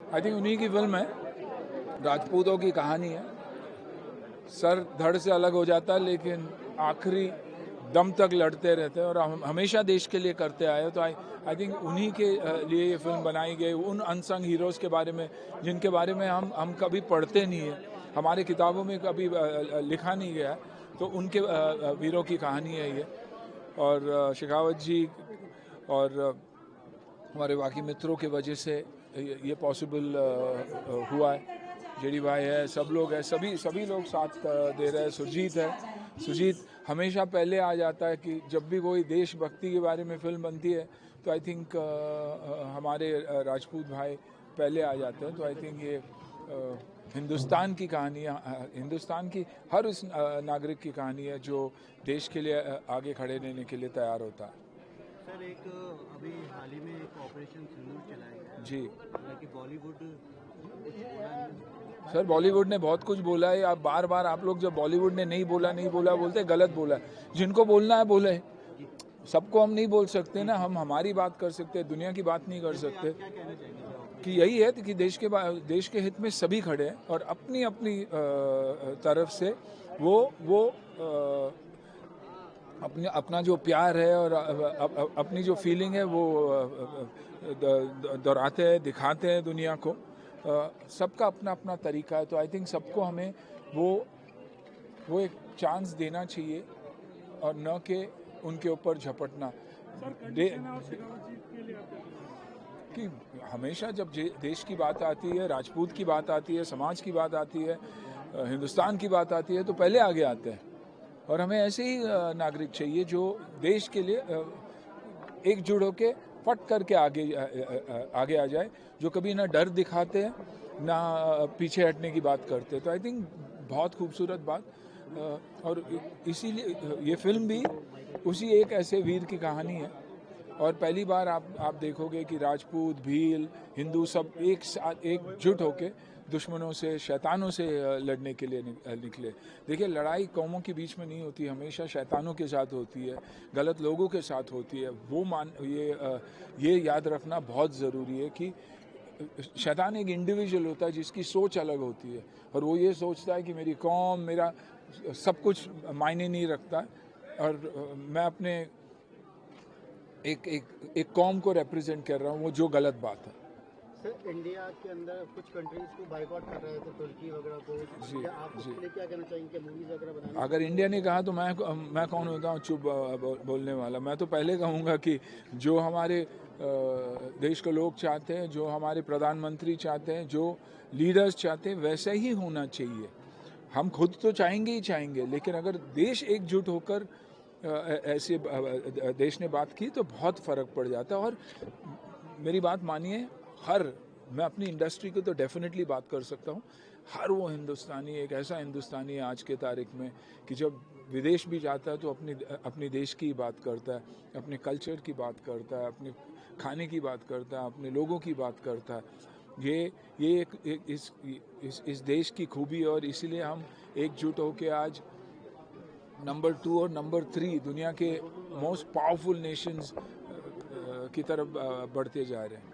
I think उन्हीं की film है, राजपूतों की कहानी है। सर धड़ से अलग हो जाता है लेकिन आखिरी दम तक लड़ते रहते हैं और हम हमेशा देश के लिए करते आए। तो आई थिंक उन्हीं के लिए ये फिल्म बनाई गई, उन अनसंग हीरोज़ के बारे में जिनके बारे में हम कभी पढ़ते नहीं हैं, हमारे किताबों में कभी लिखा नहीं गया है। तो उनके वीरों की कहानी है ये। और शेखावत जी और हमारे बाकी मित्रों की वजह से ये पॉसिबल हुआ है। जेडी भाई है, सब लोग हैं, सभी लोग साथ दे रहे हैं। सुरजीत हमेशा पहले आ जाता है कि जब भी कोई देशभक्ति के बारे में फिल्म बनती है तो आई थिंक हमारे राजपूत भाई पहले आ जाते हैं। तो आई थिंक ये हिंदुस्तान की कहानी है, हिंदुस्तान की हर उस नागरिक की कहानी है जो देश के लिए आगे खड़े रहने के लिए तैयार होता है। सर एक अभी हाल ही में एक ऑपरेशन सिंदूर चलाया गया जी, हालांकि बॉलीवुड सर बॉलीवुड ने बहुत कुछ बोला है। आप बार आप लोग जब बॉलीवुड ने नहीं बोला बोलते गलत बोला है। जिनको बोलना है बोले, सबको हम नहीं बोल सकते ना। हम हमारी बात कर सकते हैं, दुनिया की बात नहीं कर सकते। क्या कहना चाहेंगे कि यही है कि देश के हित में सभी खड़े हैं और अपनी अपनी तरफ से वो अपना जो प्यार है और अपनी जो फीलिंग है वो दोहराते हैं, दिखाते हैं दुनिया को। सबका अपना अपना तरीका है। तो आई थिंक सबको हमें वो एक चांस देना चाहिए और न कि उनके ऊपर झपटना। कि हमेशा जब देश की बात आती है, राजपूत की बात आती है, समाज की बात आती है, हिंदुस्तान की बात आती है तो पहले आगे आते हैं। और हमें ऐसे ही नागरिक चाहिए जो देश के लिए एकजुट होकर फट करके आगे आ जाए, जो कभी ना डर दिखाते हैं ना पीछे हटने की बात करते हैं। तो आई थिंक बहुत खूबसूरत बात। और इसीलिए ये फिल्म भी उसी एक ऐसे वीर की कहानी है। और पहली बार आप देखोगे कि राजपूत, भील, हिंदू सब एक साथ एकजुट होके दुश्मनों से, शैतानों से लड़ने के लिए निकले। देखिए, लड़ाई कौमों के बीच में नहीं होती, हमेशा शैतानों के साथ होती है, गलत लोगों के साथ होती है। ये याद रखना बहुत ज़रूरी है कि शैतान एक इंडिविजुअल होता है जिसकी सोच अलग होती है और वो ये सोचता है कि मेरी कौम, मेरा सब कुछ मायने नहीं रखता। और मैं अपने एक कौम को रिप्रेजेंट कर रहा हूँ, वो जो गलत बात है। सर इंडिया के अंदर कुछ कंट्रीज को बाइकआउट कर रहे थे, तुर्की वगैरह को। जी आप जी, उसके लिए क्या कहना चाहेंगे, मूवीज वगैरह बनाने? अगर इंडिया ने कहा तो मैं कौन होता हूँ चुप बोलने वाला। मैं तो पहले कहूँगा कि जो हमारे देश के लोग चाहते हैं, जो हमारे प्रधानमंत्री चाहते हैं, जो लीडर्स चाहते हैं, वैसा ही होना चाहिए। हम खुद तो चाहेंगे ही चाहेंगे, लेकिन अगर देश एकजुट होकर ऐसे देश ने बात की तो बहुत फ़र्क पड़ जाता है। और मेरी बात मानिए, मैं अपनी इंडस्ट्री की तो डेफिनेटली बात कर सकता हूँ। हर वो हिंदुस्तानी एक ऐसा हिंदुस्तानी है आज के तारीख में कि जब विदेश भी जाता है तो अपनी देश की बात करता है, अपने कल्चर की बात करता है, अपने खाने की बात करता है, अपने लोगों की बात करता है। ये इस देश की खूबी। और इसीलिए हम एकजुट होकर आज नंबर 2 और नंबर 3 दुनिया के मोस्ट पावरफुल नेशंस की तरफ बढ़ते जा रहे हैं।